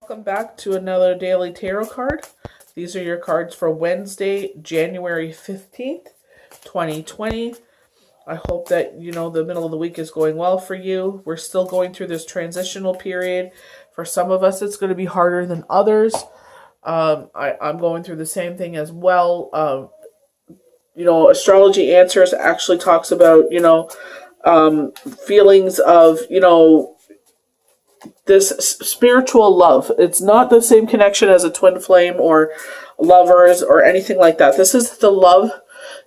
Welcome back to another daily tarot card. These are your cards for Wednesday, January 15th, 2020. I hope that, the middle of the week is going well for you. We're still going through this transitional period. For some of us, it's going to be harder than others. I'm going through the same thing as well. Astrology Answers actually talks about, feelings of, this spiritual love. It's not the same connection as a twin flame or lovers or anything like that. This is the love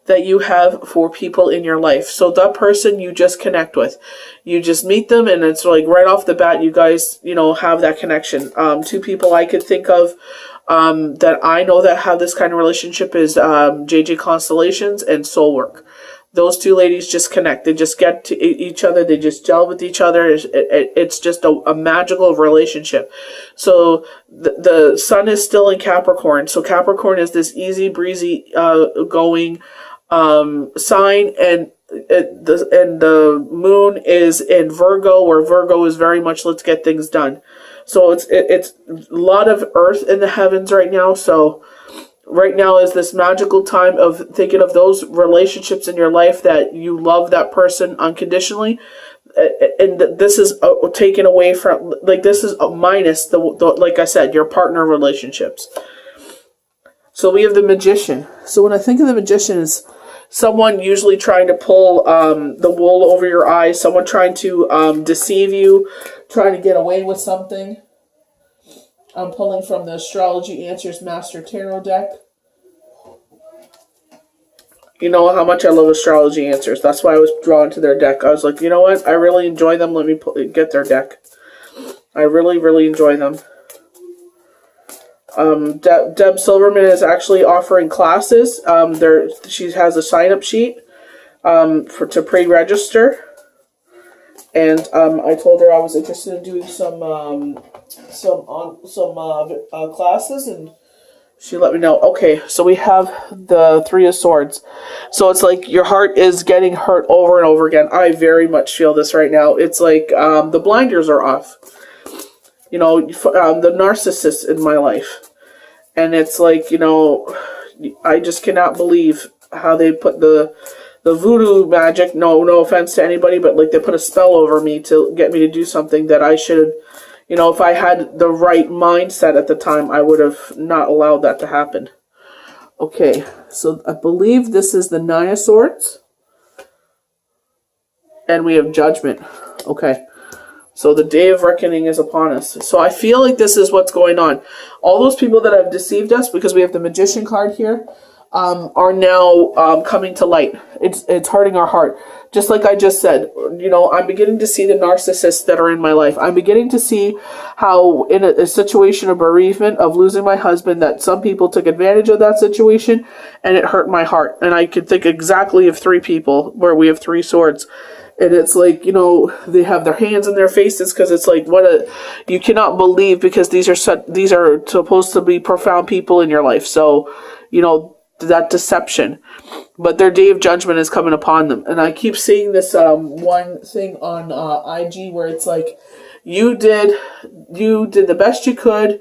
that you have for people in your life. So that person you just connect with. You just meet them and it's like right off the bat you guys, have that connection. Two people I could think of that I know that have this kind of relationship is JJ Constellations and Soul Work. Those two ladies just connect. They just get to each other. They just gel with each other. It's just a magical relationship. So the sun is still in Capricorn. So Capricorn is this easy breezy going sign, and the moon is in Virgo, where Virgo is very much let's get things done. So it's a lot of earth in the heavens right now. So right now is this magical time of thinking of those relationships in your life that you love that person unconditionally. And this is taken away from, this is minus the like I said, your partner relationships. So we have the Magician. So when I think of the Magician, it's someone usually trying to pull the wool over your eyes, someone trying to deceive you, trying to get away with something. I'm pulling from the Astrology Answers Master Tarot deck. You know how much I love Astrology Answers. That's why I was drawn to their deck. I was like, you know what? I really enjoy them. Let me get their deck. I really, really enjoy them. Deb Silverman is actually offering classes. She has a sign-up sheet to pre-register. And I told her I was interested in doing some classes, and she let me know. Okay, so we have the Three of Swords. So it's like your heart is getting hurt over and over again. I very much feel this right now. It's like the blinders are off. The narcissist in my life. And it's like, I just cannot believe how they put the voodoo magic, no offense to anybody, but like they put a spell over me to get me to do something that I should, if I had the right mindset at the time, I would have not allowed that to happen. Okay, so I believe this is the Nine of Swords. And we have Judgment. Okay. So the day of reckoning is upon us. So I feel like this is what's going on. All those people that have deceived us, because we have the Magician card here, are now coming to light. It's hurting our heart. Just like I just said, I'm beginning to see the narcissists that are in my life. I'm beginning to see how in a situation of bereavement, of losing my husband, that some people took advantage of that situation and it hurt my heart. And I could think exactly of three people where we have three swords. And it's like, they have their hands in their faces because it's like, you cannot believe, because these are supposed to be profound people in your life. So, that deception. But their day of judgment is coming upon them. And I keep seeing this one thing on IG where it's like, you did the best you could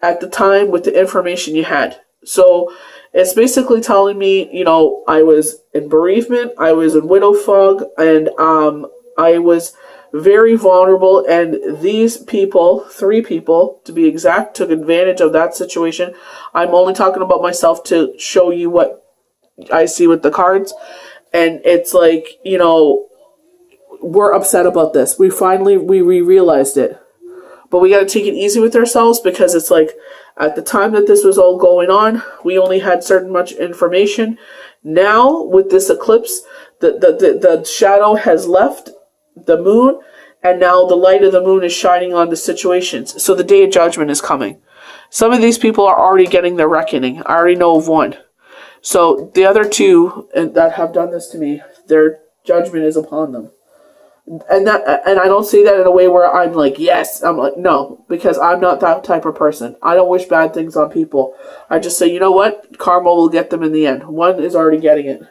at the time with the information you had. So it's basically telling me, I was in bereavement, I was in widow fog, and I was very vulnerable, and these people, three people to be exact, took advantage of that situation. I'm only talking about myself to show you what I see with the cards. And it's like, we're upset about this. We realized it. But we got to take it easy with ourselves, because it's like, at the time that this was all going on, we only had certain much information. Now, with this eclipse, the shadow has left the moon, and now the light of the moon is shining on the situations. So the day of judgment is coming. Some of these people are already getting their reckoning. I already know of one. So the other two that have done this to me, their judgment is upon them. And I don't say that in a way where I'm like, yes. I'm like, no, because I'm not that type of person. I don't wish bad things on people. I just say, you know what? Karma will get them in the end. One is already getting it.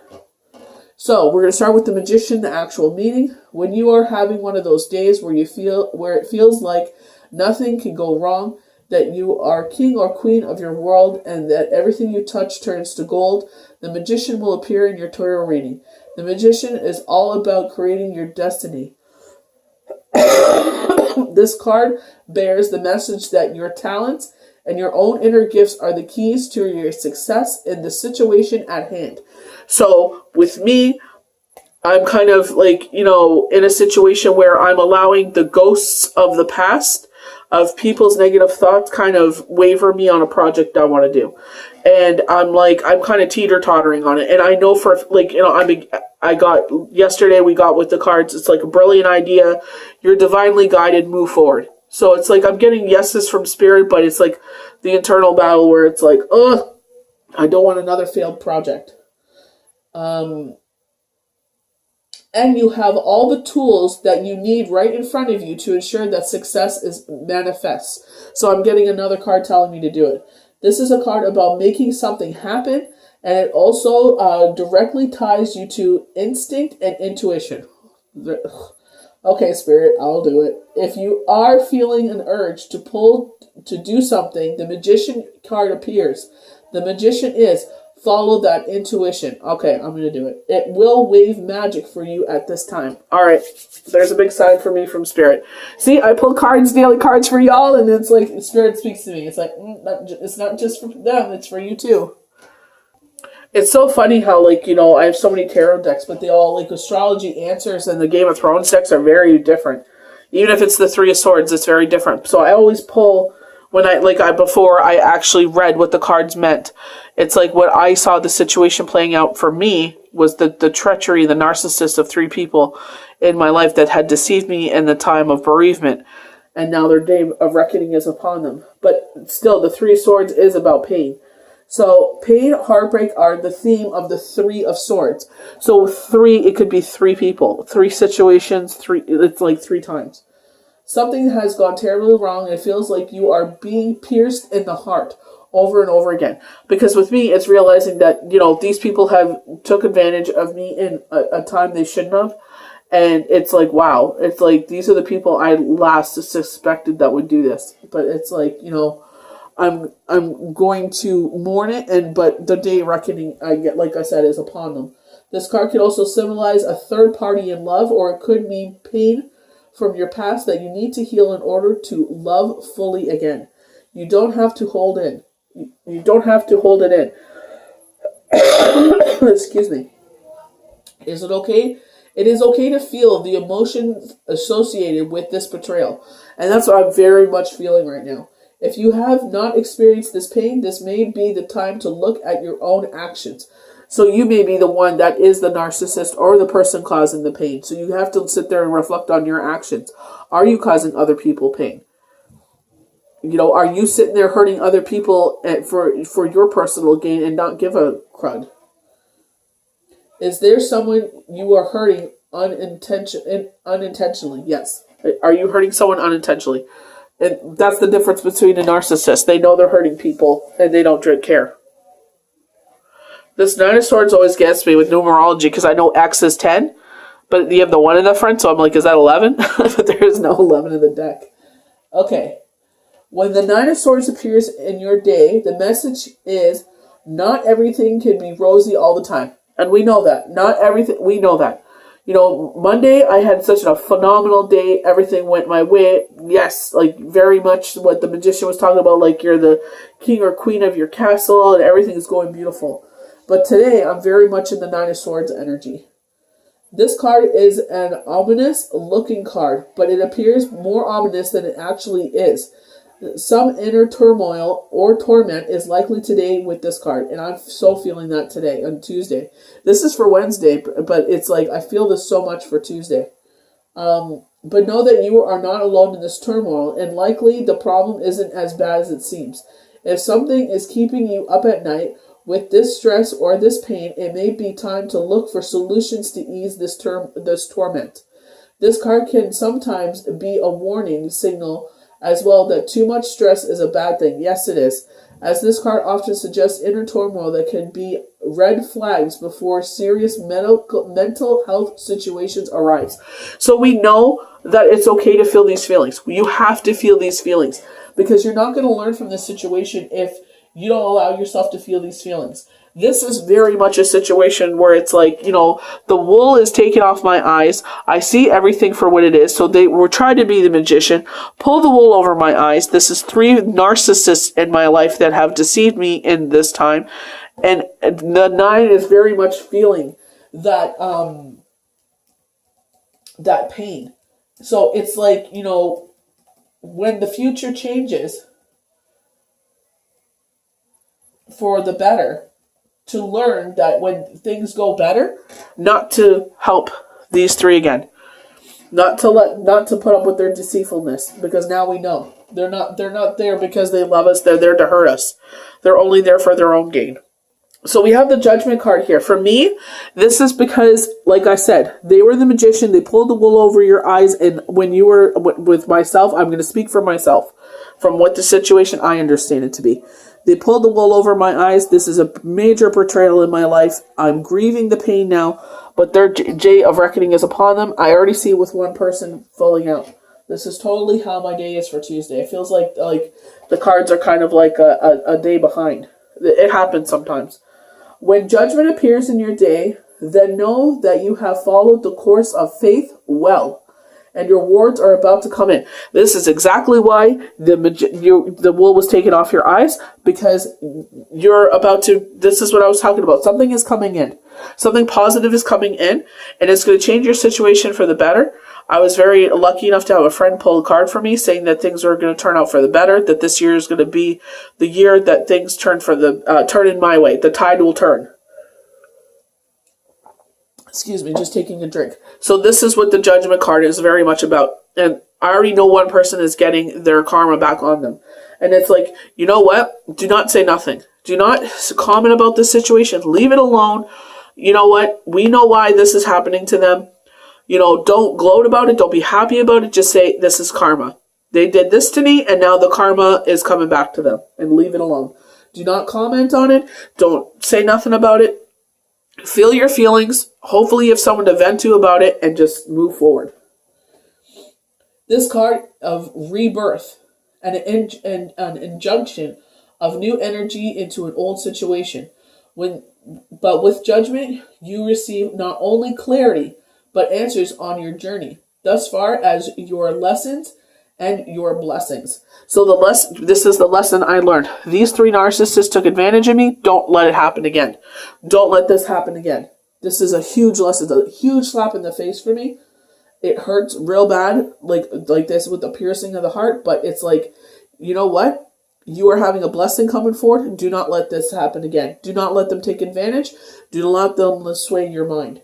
So we're going to start with the Magician, the actual meaning. When you are having one of those days where it feels like nothing can go wrong, that you are king or queen of your world and that everything you touch turns to gold. The magician will appear in your tarot reading. The magician is all about creating your destiny. This card bears the message that your talents and your own inner gifts are the keys to your success in the situation at hand. So with me, I'm kind of like, in a situation where I'm allowing the ghosts of the past, of people's negative thoughts, kind of waver me on a project I want to do. And I'm kind of teeter-tottering on it. And I know yesterday we got with the cards, it's like a brilliant idea. You're divinely guided, move forward. So it's like I'm getting yeses from spirit, but it's like the internal battle where it's like, I don't want another failed project. And you have all the tools that you need right in front of you to ensure that success is manifests. So I'm getting another card telling me to do it. This is a card about making something happen, and it also directly ties you to instinct and intuition. Okay, Spirit, I'll do it. If you are feeling an urge to do something, the Magician card appears. The Magician is... follow that intuition. Okay, I'm going to do it. It will wave magic for you at this time. All right, there's a big sign for me from Spirit. See, I pull daily cards for y'all, and it's like Spirit speaks to me. It's like, it's not just for them, it's for you too. It's so funny how, I have so many tarot decks, but they all, astrology answers and the Game of Thrones decks are very different. Even if it's the Three of Swords, it's very different. So I always pull... before I actually read what the cards meant, it's like what I saw the situation playing out for me was the treachery, the narcissist of three people in my life that had deceived me in the time of bereavement. And now their day of reckoning is upon them. But still, the Three of Swords is about pain. So pain, heartbreak are the theme of the Three of Swords. So it could be three people, three situations, it's like three times. Something has gone terribly wrong, and it feels like you are being pierced in the heart over and over again. Because with me, it's realizing that, these people have took advantage of me in a time they shouldn't have. And it's like, wow. It's like, these are the people I last suspected that would do this. But it's like, I'm going to mourn it, but the day of reckoning, like I said, is upon them. This card could also symbolize a third party in love, or it could mean pain from your past that you need to heal in order to love fully again. You don't have to hold in. You don't have to hold it in. Excuse me. Is it okay? It is okay to feel the emotions associated with this betrayal. And that's what I'm very much feeling right now. If you have not experienced this pain, this may be the time to look at your own actions. So you may be the one that is the narcissist or the person causing the pain. So you have to sit there and reflect on your actions. Are you causing other people pain? Are you sitting there hurting other people for your personal gain and not give a crud? Is there someone you are hurting unintentionally? Yes. Are you hurting someone unintentionally? And that's the difference between a narcissist. They know they're hurting people and they don't care. This Nine of Swords always gets me with numerology because I know X is 10, but you have the 1 in the front, so I'm like, is that 11? But there is no 11 in the deck. Okay. When the Nine of Swords appears in your day, the message is not everything can be rosy all the time. And we know that. Not everything. We know that. Monday, I had such a phenomenal day. Everything went my way. Yes, very much what the Magician was talking about, you're the king or queen of your castle and everything is going beautiful. But today, I'm very much in the Nine of Swords energy. This card is an ominous-looking card, but it appears more ominous than it actually is. Some inner turmoil or torment is likely today with this card, and I'm so feeling that today, on Tuesday. This is for Wednesday, but it's like I feel this so much for Tuesday. But know that you are not alone in this turmoil, and likely the problem isn't as bad as it seems. If something is keeping you up at night with this stress or this pain, it may be time to look for solutions to ease this torment. This card can sometimes be a warning signal as well that too much stress is a bad thing. Yes, it is. as this card often suggests inner turmoil that can be red flags before serious mental health situations arise. So we know that it's okay to feel these feelings. You have to feel these feelings because you're not going to learn from this situation if you don't allow yourself to feel these feelings. This is very much a situation where it's like, the wool is taken off my eyes. I see everything for what it is. So they were trying to be the magician, pull the wool over my eyes. This is 3 narcissists in my life that have deceived me in this time. And the 9 is very much feeling that, that pain. So it's like, when the future changes for the better, to learn that when things go better, not to help these 3 again. Not to put up with their deceitfulness, because now we know. They're not there because they love us, they're there to hurt us. They're only there for their own gain. So we have the Judgment card here. For me, this is because, like I said, they were the magician, they pulled the wool over your eyes, and when you were with myself, I'm going to speak for myself, from what the situation I understand it to be. They pulled the wool over my eyes. This is a major betrayal in my life. I'm grieving the pain now, but their day of reckoning is upon them. I already see with one person falling out. This is totally how my day is for Tuesday. It feels like the cards are kind of like a day behind. It happens sometimes. When judgment appears in your day, then know that you have followed the course of faith well, and your rewards are about to come in. This is exactly why the wool was taken off your eyes, because you're about to, this is what I was talking about. Something is coming in. Something positive is coming in, and it's going to change your situation for the better. I was very lucky enough to have a friend pull a card for me saying that things are going to turn out for the better, that this year is going to be the year that things turn in my way. The tide will turn. Excuse me, just taking a drink. So this is what the Judgment card is very much about. And I already know one person is getting their karma back on them. And it's like, you know what? Do not say nothing. Do not comment about this situation. Leave it alone. You know what? We know why this is happening to them. Don't gloat about it. Don't be happy about it. Just say, this is karma. They did this to me, and now the karma is coming back to them. And leave it alone. Do not comment on it. Don't say nothing about it. Feel your feelings. Hopefully you have someone to vent to about it, and just move forward. This card of rebirth and an injunction of new energy into an old situation. But with judgment, you receive not only clarity, but answers on your journey, thus far as your lessons and your blessings. So this is the lesson I learned. These 3 narcissists took advantage of me. Don't let it happen again. Don't let this happen again. This is a huge lesson, a huge slap in the face for me. It hurts real bad, like this with the piercing of the heart, but it's like, you know what? You are having a blessing coming forward. Do not let this happen again. Do not let them take advantage. Do not let them sway your mind.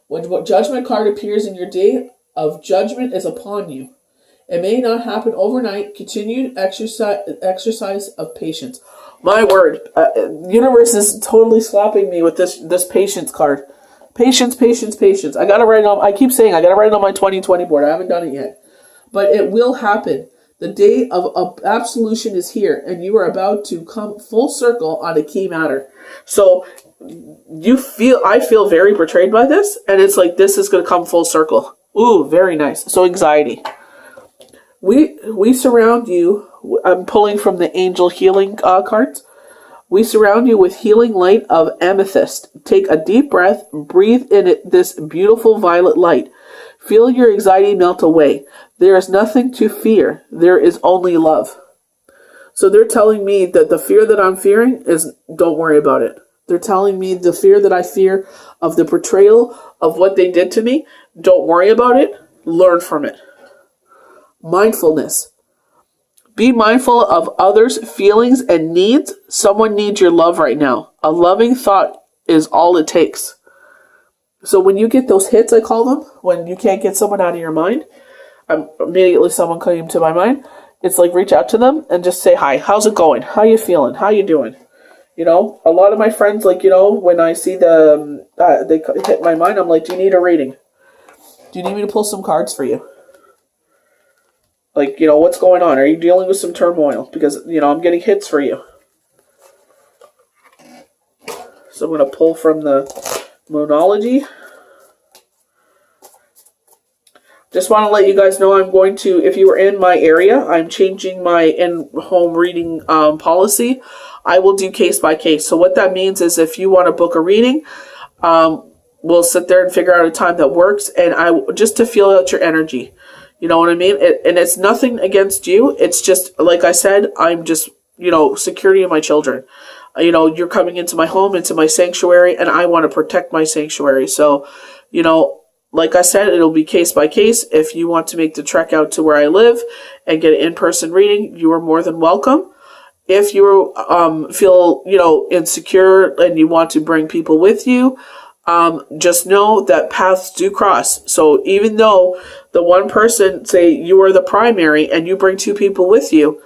When Judgment card appears in your day of judgment is upon you. It may not happen overnight. Continued exercise of patience. My word, universe is totally slapping me with this patience card. Patience, patience, patience. I gotta write it on. I keep saying I gotta write it on my 2020 board. I haven't done it yet, but it will happen. The day of absolution is here, and you are about to come full circle on a key matter. So I feel very betrayed by this, and it's like this is going to come full circle. Ooh, very nice. So anxiety. We surround you. I'm pulling from the angel healing cards. We surround you with healing light of amethyst. Take a deep breath. Breathe in this beautiful violet light. Feel your anxiety melt away. There is nothing to fear. There is only love. So they're telling me that the fear that I'm fearing is, don't worry about it. They're telling me the fear that I fear of the betrayal of what they did to me, don't worry about it. Learn from it. Mindfulness. Be mindful of others' feelings and needs. Someone needs your love right now. A loving thought is all it takes. So when you get those hits, I call them, when you can't get someone out of your mind, immediately someone came to my mind. It's like reach out to them and just say, hi, how's it going? How you feeling? How you doing? A lot of my friends, when I see they hit my mind, I'm like, do you need a reading? Do you need me to pull some cards for you? Like, what's going on? Are you dealing with some turmoil? Because, I'm getting hits for you. So I'm going to pull from the Moonology. Just want to let you guys know I'm going to, if you were in my area, I'm changing my in-home reading policy. I will do case by case. So what that means is if you want to book a reading, we'll sit there and figure out a time that works, and just to feel out your energy. You know what I mean? And it's nothing against you. It's just, like I said, I'm just, security of my children. You're coming into my home, into my sanctuary, and I want to protect my sanctuary. So, like I said, it'll be case by case. If you want to make the trek out to where I live and get an in-person reading, you are more than welcome. If you feel, insecure and you want to bring people with you, just know that paths do cross. So even though the one person, say you are the primary and you bring two people with you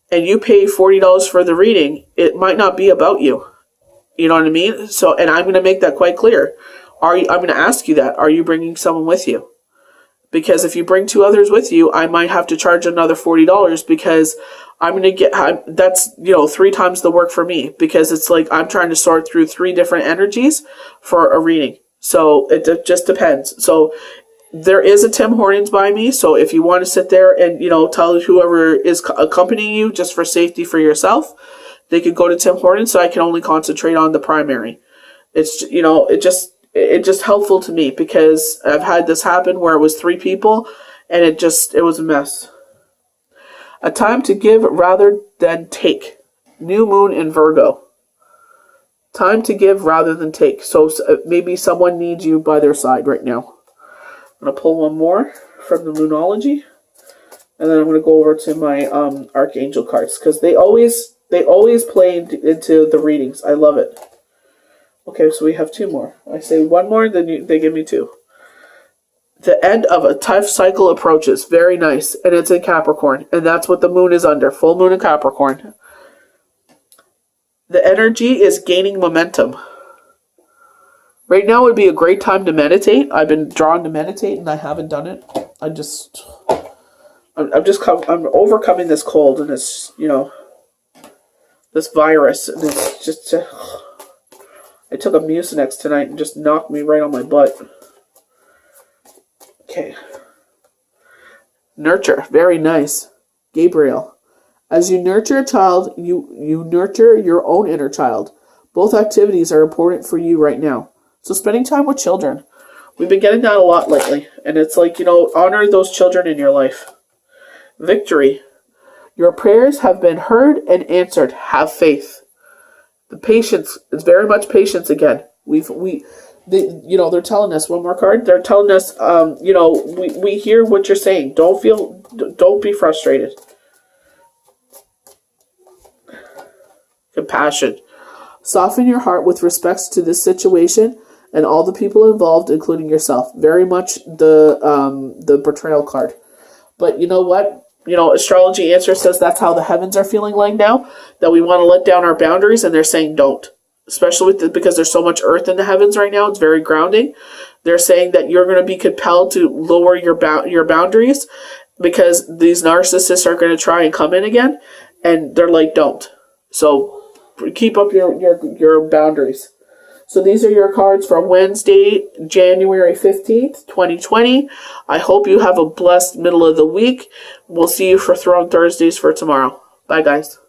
and you pay $40 for the reading, it might not be about you. You know what I mean? So, and I'm going to make that quite clear. I'm going to ask you that. Are you bringing someone with you? Because if you bring two others with you, I might have to charge another $40 because I'm going to get, that's, 3 times the work for me, because it's like I'm trying to sort through 3 different energies for a reading. So it just depends. So there is a Tim Hortons by me. So if you want to sit there and, tell whoever is accompanying you, just for safety for yourself, they could go to Tim Hortons, so I can only concentrate on the primary. It's, it's just helpful to me because I've had this happen where it was 3 people and it was a mess. A time to give rather than take. New moon in Virgo. Time to give rather than take. So maybe someone needs you by their side right now. I'm going to pull one more from the Moonology. And then I'm going to go over to my Archangel cards, because they always play into the readings. I love it. Okay, so we have 2 more. I say 1 more, then they give me 2. The end of a tough cycle approaches. Very nice. And it's in Capricorn. And that's what the moon is under. Full moon in Capricorn. The energy is gaining momentum. Right now would be a great time to meditate. I've been drawn to meditate and I haven't done it. I'm overcoming this cold and this, this virus. And it's just... I took a Mucinex tonight and just knocked me right on my butt. Okay. Nurture. Very nice. Gabriel. As you nurture a child, you nurture your own inner child. Both activities are important for you right now. So spending time with children. We've been getting that a lot lately. And it's like, honor those children in your life. Victory. Your prayers have been heard and answered. Have faith. The patience is very much patience again. They're telling us, one more card. They're telling us, we hear what you're saying. Don't be frustrated. Compassion. Soften your heart with respects to this situation and all the people involved, including yourself. Very much the betrayal card. But you know what? Astrology Answer says that's how the heavens are feeling like now, that we want to let down our boundaries, and they're saying don't. Especially because there's so much earth in the heavens right now, it's very grounding. They're saying that you're going to be compelled to lower your boundaries because these narcissists are going to try and come in again, and they're like, don't. So keep up your boundaries. So these are your cards from Wednesday, January 15th, 2020. I hope you have a blessed middle of the week. We'll see you for Throne Thursdays for tomorrow. Bye, guys.